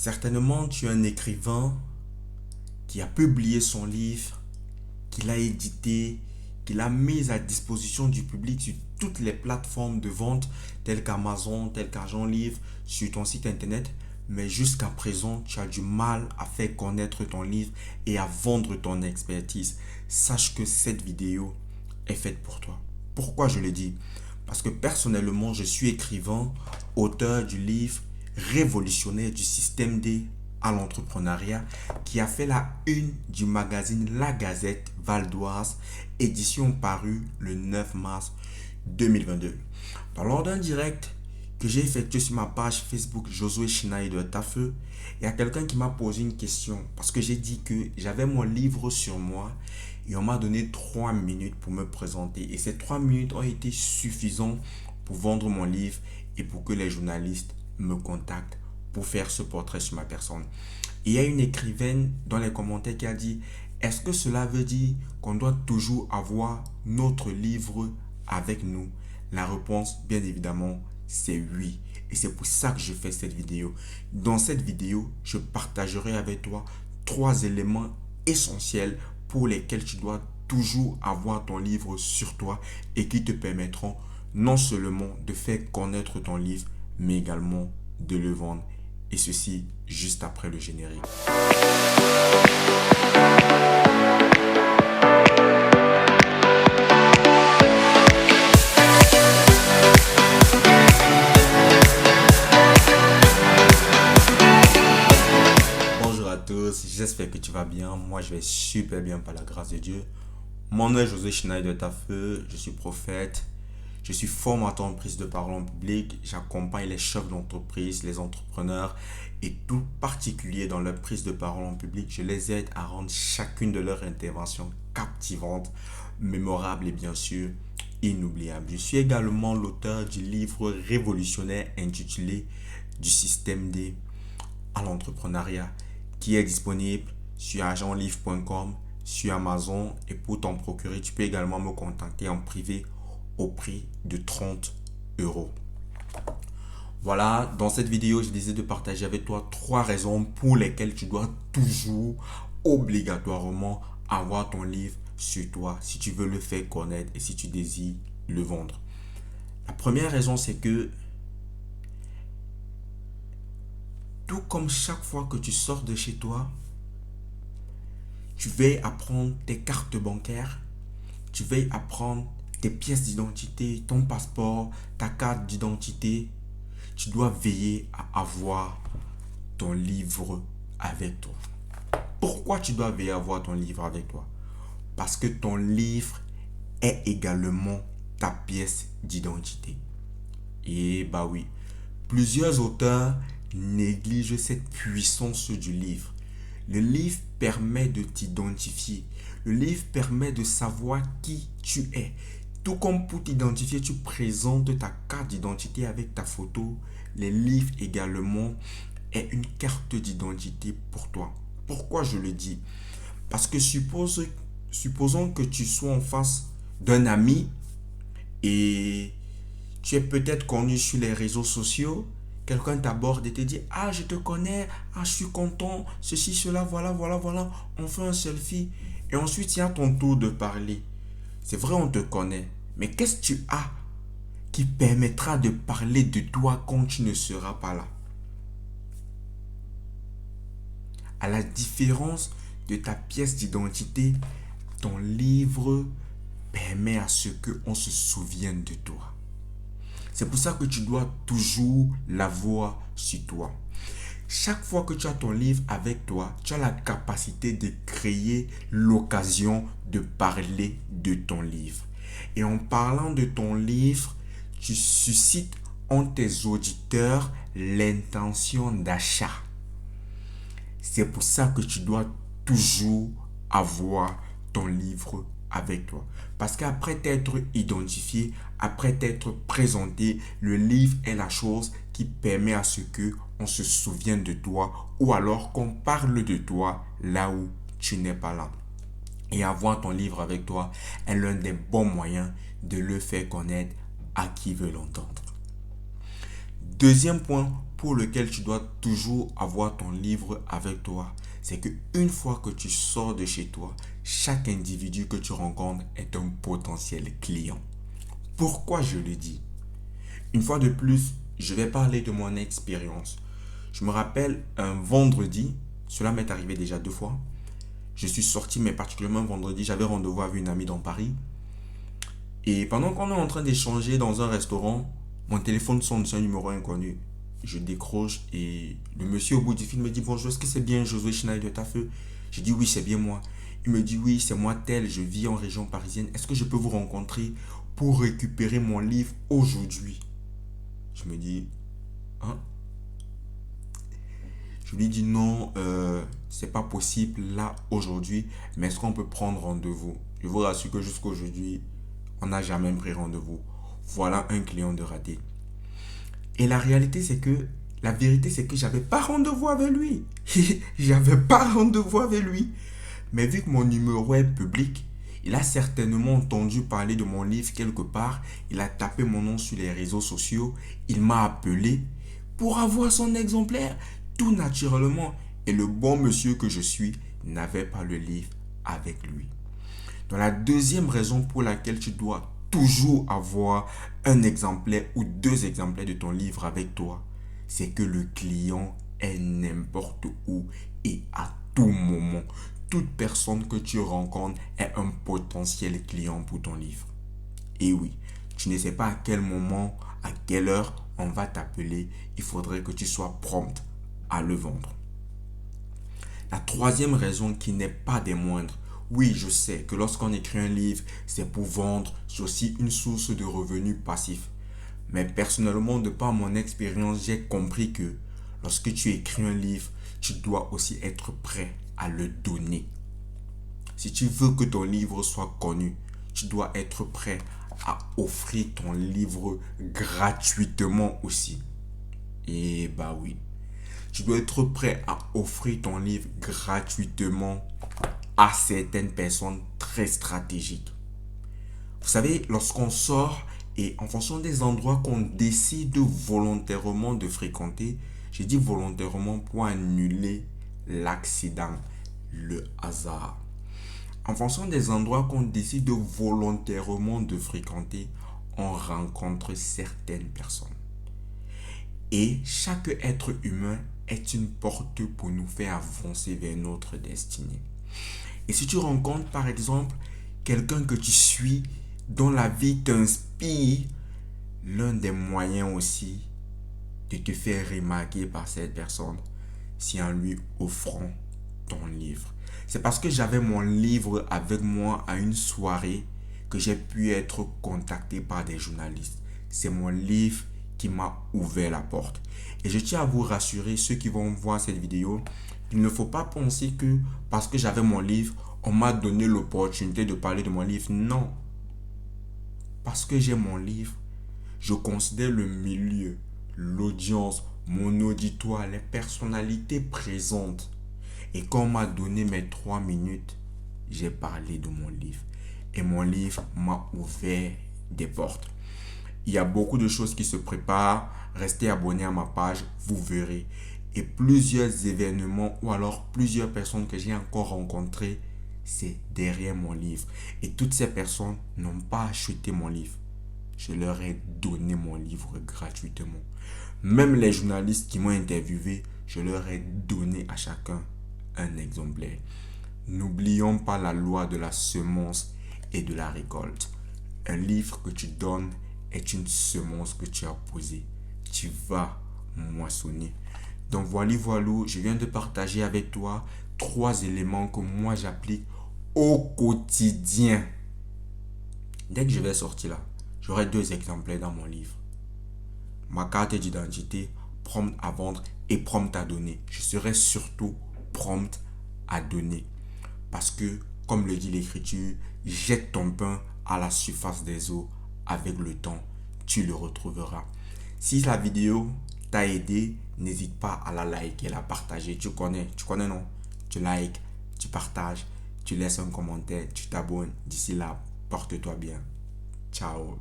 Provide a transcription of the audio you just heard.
Certainement, tu es un écrivain qui a publié son livre, qui l'a édité, qui l'a mis à disposition du public sur toutes les plateformes de vente telles qu'Amazon, telles qu'Argent Livre, sur ton site internet. Mais jusqu'à présent, tu as du mal à faire connaître ton livre et à vendre ton expertise. Sache que cette vidéo est faite pour toi. Pourquoi je le dis? Parce que personnellement, je suis écrivain, auteur du livre révolutionnaire du système D à l'entrepreneuriat qui a fait la une du magazine La Gazette Val d'Oise, édition parue le 9 mars 2022. Lors d'un direct que j'ai effectué sur ma page Facebook Josué Schneider Tafeu, il y a quelqu'un qui m'a posé une question parce que j'ai dit que j'avais mon livre sur moi et on m'a donné 3 minutes pour me présenter. Et ces 3 minutes ont été suffisantes pour vendre mon livre et pour que les journalistes me contactent pour faire ce portrait sur ma personne. Et il y a une écrivaine dans les commentaires qui a dit: est-ce que cela veut dire qu'on doit toujours avoir notre livre avec nous? La réponse, bien évidemment, c'est oui. Et c'est pour ça que je fais cette vidéo. Dans cette vidéo, je partagerai avec toi 3 éléments essentiels pour lesquels tu dois toujours avoir ton livre sur toi et qui te permettront non seulement de faire connaître ton livre, mais également de le vendre. Et ceci juste après le générique. Bonjour à tous, j'espère que tu vas bien. Moi, je vais super bien par la grâce de Dieu. Mon nom est Josué Schneider Tafeu, je suis prophète. Je suis formateur en prise de parole en public. J'accompagne les chefs d'entreprise, les entrepreneurs et tout particulier dans leur prise de parole en public. Je les aide à rendre chacune de leurs interventions captivantes, mémorables et bien sûr inoubliables. Je suis également l'auteur du livre révolutionnaire intitulé Du système D à l'entrepreneuriat qui est disponible sur argentlivre.com, sur Amazon, et pour t'en procurer, tu peux également me contacter en privé au prix de 30 euros. Voilà, dans cette vidéo, je décide de partager avec toi 3 raisons pour lesquelles tu dois toujours, obligatoirement, avoir ton livre sur toi si tu veux le faire connaître et si tu désires le vendre. La première raison, c'est que tout comme chaque fois que tu sors de chez toi, tu veilles à prendre tes cartes bancaires, tu veilles à prendre tes pièces d'identité, ton passeport, ta carte d'identité, tu dois veiller à avoir ton livre avec toi. Pourquoi tu dois veiller à avoir ton livre avec toi? Parce que ton livre est également ta pièce d'identité. Et bah oui, plusieurs auteurs négligent cette puissance du livre. Le livre permet de t'identifier. Le livre permet de savoir qui tu es. Tout comme pour t'identifier, tu présentes ta carte d'identité avec ta photo. Les livres également est une carte d'identité pour toi. Pourquoi je le dis? Parce que supposons que tu sois en face d'un ami et tu es peut-être connu sur les réseaux sociaux. Quelqu'un t'aborde et te dit: ah, je te connais, ah, je suis content, ceci, cela, voilà, voilà, voilà. On fait un selfie. Et ensuite, il y a ton tour de parler. C'est vrai, on te connaît. Mais qu'est-ce que tu as qui permettra de parler de toi quand tu ne seras pas là? À la différence de ta pièce d'identité, ton livre permet à ce qu'on se souvienne de toi. C'est pour ça que tu dois toujours l'avoir sur toi. Chaque fois que tu as ton livre avec toi, tu as la capacité de créer l'occasion de parler de ton livre. Et en parlant de ton livre, tu suscites en tes auditeurs l'intention d'achat. C'est pour ça que tu dois toujours avoir ton livre avec toi. Parce qu'après t'être identifié, après t'être présenté, le livre est la chose qui permet à ce que on se souvienne de toi ou alors qu'on parle de toi là où tu n'es pas là. Et avoir ton livre avec toi est l'un des bons moyens de le faire connaître à qui veut l'entendre. Deuxième point, pour lequel tu dois toujours avoir ton livre avec toi, c'est que une fois que tu sors de chez toi, chaque individu que tu rencontres est un potentiel client. Pourquoi je le dis? Une fois de plus, je vais parler de mon expérience. Je me rappelle un vendredi, cela m'est arrivé déjà 2 fois. Je suis sorti, mais particulièrement vendredi, j'avais rendez-vous avec une amie dans Paris. Et pendant qu'on est en train d'échanger dans un restaurant, mon téléphone sonne sur un numéro inconnu. Je décroche et le monsieur au bout du fil me dit: bonjour, est-ce que c'est bien Josué Schneider de Tafeu? J'ai dit: oui, c'est bien moi. Il me dit: oui, c'est moi tel, je vis en région parisienne. Est-ce que je peux vous rencontrer pour récupérer mon livre aujourd'hui? Je me dis: hein? Je lui dis: non, c'est pas possible là aujourd'hui, mais est-ce qu'on peut prendre rendez-vous? Je vous rassure que jusqu'à aujourd'hui, on n'a jamais pris rendez-vous. Voilà un client de raté. Et la vérité, c'est que j'avais pas rendez-vous avec lui. J'avais pas rendez-vous avec lui. Mais vu que mon numéro est public, il a certainement entendu parler de mon livre quelque part. Il a tapé mon nom sur les réseaux sociaux. Il m'a appelé pour avoir son exemplaire. Tout naturellement. Et le bon monsieur que je suis n'avait pas le livre avec lui. Donc la deuxième raison pour laquelle tu dois toujours avoir un exemplaire ou 2 exemplaires de ton livre avec toi, c'est que le client est n'importe où et à tout moment. Toute personne que tu rencontres est un potentiel client pour ton livre. Et oui, tu ne sais pas à quel moment, à quelle heure on va t'appeler. Il faudrait que tu sois prompt à le vendre. La troisième raison qui n'est pas des moindres, oui, je sais que lorsqu'on écrit un livre, c'est pour vendre, c'est aussi une source de revenus passifs. Mais personnellement, de par mon expérience, j'ai compris que lorsque tu écris un livre, tu dois aussi être prêt à le donner. Si tu veux que ton livre soit connu, tu dois être prêt à offrir ton livre gratuitement aussi. Et bah oui, tu dois être prêt à offrir ton livre gratuitement à certaines personnes très stratégiques. Vous savez, lorsqu'on sort et en fonction des endroits qu'on décide volontairement de fréquenter, j'ai dit volontairement pour annuler l'accident, le hasard. En fonction des endroits qu'on décide volontairement de fréquenter, on rencontre certaines personnes. Et chaque être humain est une porte pour nous faire avancer vers notre destinée. Et si tu rencontres par exemple quelqu'un que tu suis, dont la vie t'inspire, l'un des moyens aussi de te faire remarquer par cette personne, c'est en lui offrant ton livre. C'est parce que j'avais mon livre avec moi à une soirée que j'ai pu être contacté par des journalistes. C'est mon livre qui m'a ouvert la porte. Et je tiens à vous rassurer, ceux qui vont voir cette vidéo, il ne faut pas penser que parce que j'avais mon livre, on m'a donné l'opportunité de parler de mon livre. Non. Parce que j'ai mon livre, je considère le milieu, l'audience, mon auditoire, les personnalités présentes. Et quand on m'a donné mes 3 minutes, j'ai parlé de mon livre. Et mon livre m'a ouvert des portes. Il y a beaucoup de choses qui se préparent. Restez abonné à ma page, vous verrez. Et plusieurs événements ou alors plusieurs personnes que j'ai encore rencontrées, c'est derrière mon livre. Et toutes ces personnes n'ont pas acheté mon livre. Je leur ai donné mon livre gratuitement. Même les journalistes qui m'ont interviewé, je leur ai donné à chacun un exemplaire. N'oublions pas la loi de la semence et de la récolte. Un livre que tu donnes est une semence que tu as posée. Tu vas moissonner. Donc voilà, je viens de partager avec toi 3 éléments que moi j'applique au quotidien. Dès que je vais sortir là, j'aurai 2 exemplaires dans mon livre. Ma carte d'identité, prompt à vendre et prompt à donner. Je serai surtout prompt à donner. Parce que, comme le dit l'écriture, jette ton pain à la surface des eaux. Avec le temps, tu le retrouveras. Si la vidéo t'a aidé, n'hésite pas à la liker, à la partager. Tu connais non? Tu likes, tu partages, tu laisses un commentaire, tu t'abonnes. D'ici là, porte-toi bien. Ciao.